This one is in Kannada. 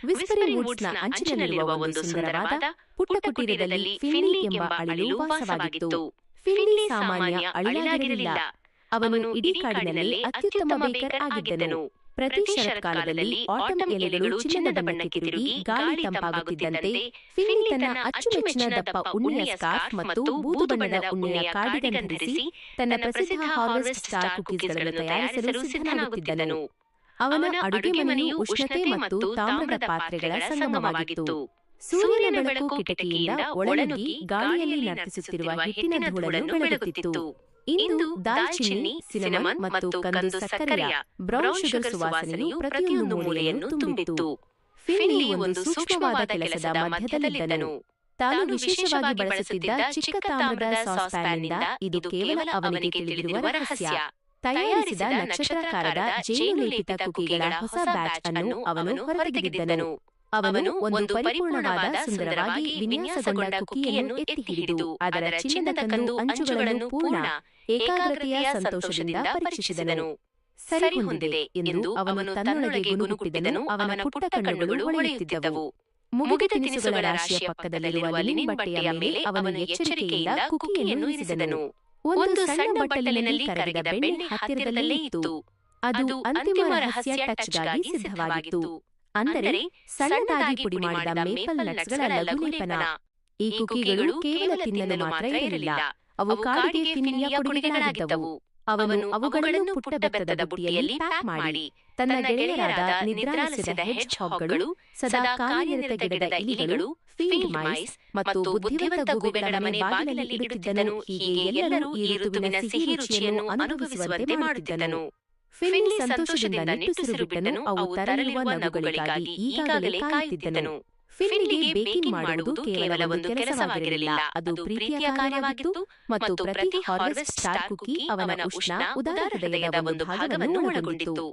ವಿಸ್ಪರಿಂಗ್ ವುಡ್ಸ್ನ ಅಂಚಿನಲ್ಲಿರುವ ಒಂದು ಸುಂದರವಾದ ಪುಟ್ಟ ಕುಟೀರದಲ್ಲಿ ಫಿನ್ನಿ ಎಂಬ ಅಳಿಲು ವಾಸವಾಗಿತ್ತು. ಫಿನ್ನಿ ಸಾಮಾನ್ಯ ಅಳಿಲಾಗಿರಲಿಲ್ಲ. ಅವನು ಇಡೀ ಕಾಡಿನಲ್ಲಿ ಅತ್ಯುತ್ತಮ ಬೇಕರ್ ಆಗಿದ್ದನು. ಪ್ರತಿ ಶರತ್ಕಾಲದಲ್ಲಿ ಆಟಮ್ ಎಲೆಗಳು ಚಿನ್ನದ ಬಣ್ಣಕ್ಕೆ ತಿರುಗಿ ಗಾಳಿ ತಂಪಾಗುತ್ತಿದ್ದಂತೆ ಫಿನ್ನಿ ತನ್ನ ಅಚ್ಚುಮೆಚ್ಚಿನ ದಪ್ಪ ಉಣ್ಣೆಯ ಸ್ಕಾರ್ಫ್ ಮತ್ತು ಬೂದು ಬಣ್ಣದ ಉಣ್ಣೆಯ ಕಾರ್ಡಿಗನ್ ಧರಿಸಿ ತನ್ನ ಪ್ರಸಿದ್ಧ ಹಾರ್ವೆಸ್ಟ್ ಸ್ಟಾರ್ ಕುಕೀಸ್ಗಳನ್ನು ತಯಾರಿಸಲು ಸಿದ್ಧನಾಗುತ್ತಿದ್ದನು. ಅವನ ಅಡುಗೆ ಮನೆಯು ಉಷ್ಣತೆ ಮತ್ತು ತಾಮ್ರದ ಪಾತ್ರೆಗಳ ಸಂಗಮವಾಗಿತ್ತು. ಸೂರ್ಯನ ಬೆಳಕು ಕಿಟಕಿಯಿಂದ ಒಳನುಗ್ಗಿ ಗಾಳಿಯಲ್ಲಿ ನರ್ತಿಸುತ್ತಿರುವ ಹಿಟ್ಟಿನ ಧೂಳನ್ನು ಬೆಳಗುತ್ತಿತ್ತು. ಇಂದು ದಾಲ್ಚಿನ್ನಿ, ಸಿನಮನ್ ಮತ್ತು ಕಂದು ಸಕ್ಕರೆಯ ಬ್ರೌನ್ ಶುಗರ್ ಸುವಾಸನೆಯು ಪ್ರತಿಯೊಂದು ಮೂಲೆಯನ್ನು ತುಂಬಿತ್ತು. ಫಿನ್ನಿ ಒಂದು ಸೂಕ್ಷ್ಮವಾದ ಕೆಲಸದ ಮಧ್ಯದಲ್ಲಿದ್ದನು. ತಾನು ವಿಶೇಷವಾಗಿ ಬಳಸುತ್ತಿದ್ದ ಚಿಕ್ಕ ತಾಮ್ರದ ಸಾಸ್ಪ್ಯಾನ್ನಿಂದ ಇದು ಕೇವಲ ಅವನಿಗೆ ತಿಳಿದಿರುವ ರಹಸ್ಯ. ತಯಾರಿಸಿದ ನಕ್ಷತ್ರಾಕಾರದ ಜೇನುಲೇಪಿತ ಕುಕೀಗಳ ಹೊಸ ಬ್ಯಾಚ್ ಅನ್ನು ಅವನು ಹೊರತೆಗೆದಿದ್ದನು. ಅವನು ಒಂದು ಪರಿಪೂರ್ಣವಾದ ಸುಂದರವಾಗಿ ವಿನ್ಯಾಸಗೊಂಡ ಕುಕಿಯನ್ನು ಎತ್ತಿ ಹಿಡಿದು ಅದರ ಚಿನ್ನದ ಕಂದು ಅಂಚುಗಳನ್ನು ಪೂರ್ಣ ಏಕಾಗ್ರತೆಯ ಸಂತೋಷದಿಂದ ಪರೀಕ್ಷಿಸಿದನು. ಸರಿ ಹೊಂದಿದೆ ಎಂದು ಅವನು ತನ್ನೊಳಗೆ ಗುನುಗುಟ್ಟಿದನು. ಅವನ ಪುಟ್ಟ ಕಣ್ಣುಗಳು ಹೊಳೆಯುತ್ತಿದ್ದವು. ಮುಗಿದ ತಿನಿಸುಗಳ ರಾಶಿಯ ಪಕ್ಕದಲ್ಲಿರುವ ಲಿನಿನ್ ಬಟ್ಟೆಯ ಮೇಲೆ ಅವನು ಎಚ್ಚರಿಕೆಯಿಂದ ಕುಕಿಯನ್ನು ಇರಿಸಿದನು. ಒಂದು ಸಣ್ಣ ಬಟ್ಟಲಿನಲ್ಲಿ ಕರಗಿದ ಬೆಣ್ಣೆ ಹತ್ತಿರದಲ್ಲೇ ಇತ್ತು. ಅದು ಅಂತಿಮ ರಹಸ್ಯ ಟಚ್ಗಾಗಿ ಸಿದ್ಧವಾಗಿತ್ತು. ಅಂದರೆ ಸಣ್ಣದಾಗಿ ಪುಡಿ ಮಾಡಿದ ಮೇಪಲ್ ನಟ್ಸ್ಗಳ ಲಘುಲೇಪನ. ಈ ಕುಕೀಗಳು ಕೇವಲ ತಿನ್ನಲು ಮಾತ್ರ ಇರಲಿಲ್ಲ, ಅವು ಕಾಡಿಗೆ ಫಿನ್ನಿಯ ಕೊಡುಗೆಗಳಾಗಿದ್ದವು. ಅವನು ಅವುಗಳನ್ನು ಪುಟ್ಟ ಬೆತ್ತದ ಬುಟ್ಟಿಯಲ್ಲಿ ಪ್ಯಾಕ್ ಮಾಡಿ ತನ್ನ ಗೆಳೆಯರಾದ ನಿದ್ರಾಲಸಿದ ಹೆಡ್ಜ್ ಹಾಗ್ಗಳು, ಸದಾ ಕಾರ್ಯನಿರತ ಗಿಡದ ಇಲಿಗಳು, ಫೀಲ್ಡ್ ಮೈಸ್ ಮತ್ತು ಬುದ್ಧಿವಂತ ಗೂಬೆಗಳ ಮನೆ ಬಾಗಿಲಲ್ಲಿ ಇಡುತ್ತಿದ್ದನು. ಹೀಗೆ ಎಲ್ಲರೂ ಈ ಋತುವಿನ ಸಿಹಿ ರುಚಿಯನ್ನು ಅನುಭವಿಸುವಂತೆ ಮಾಡುತ್ತಿದ್ದನು. ಫಿನ್ನಿ ಸಂತೋಷದಿಂದ ನಿಟ್ಟುಸಿರು ಬಿಟ್ಟನು. ಅವು ತರಲಿರುವ ನಗುಗಳಿಗಾಗಿ ಈಗಾಗಲೇ ಕಾಯುತ್ತಿದ್ದನು. ಫಿನ್ನಿಗೆ ಬೇಕಿಂಗ್ ಮಾಡುವುದು ಕೇವಲ ಒಂದು ಕೆಲಸವಾಗಿರಲಿಲ್ಲ, ಅದು ಪ್ರೀತಿಯ ಕಾರ್ಯವಾಗಿತ್ತು ಮತ್ತು ಪ್ರತಿ ಹಾರ್ವೆಸ್ಟ್ ಸ್ಟಾರ್ ಕುಕಿ ಅವನ ಉಷ್ಣ, ಉದಾರ ಹೃದಯದ ಒಂದು ಭಾಗವನ್ನು ಒಳಗೊಂಡಿತ್ತು.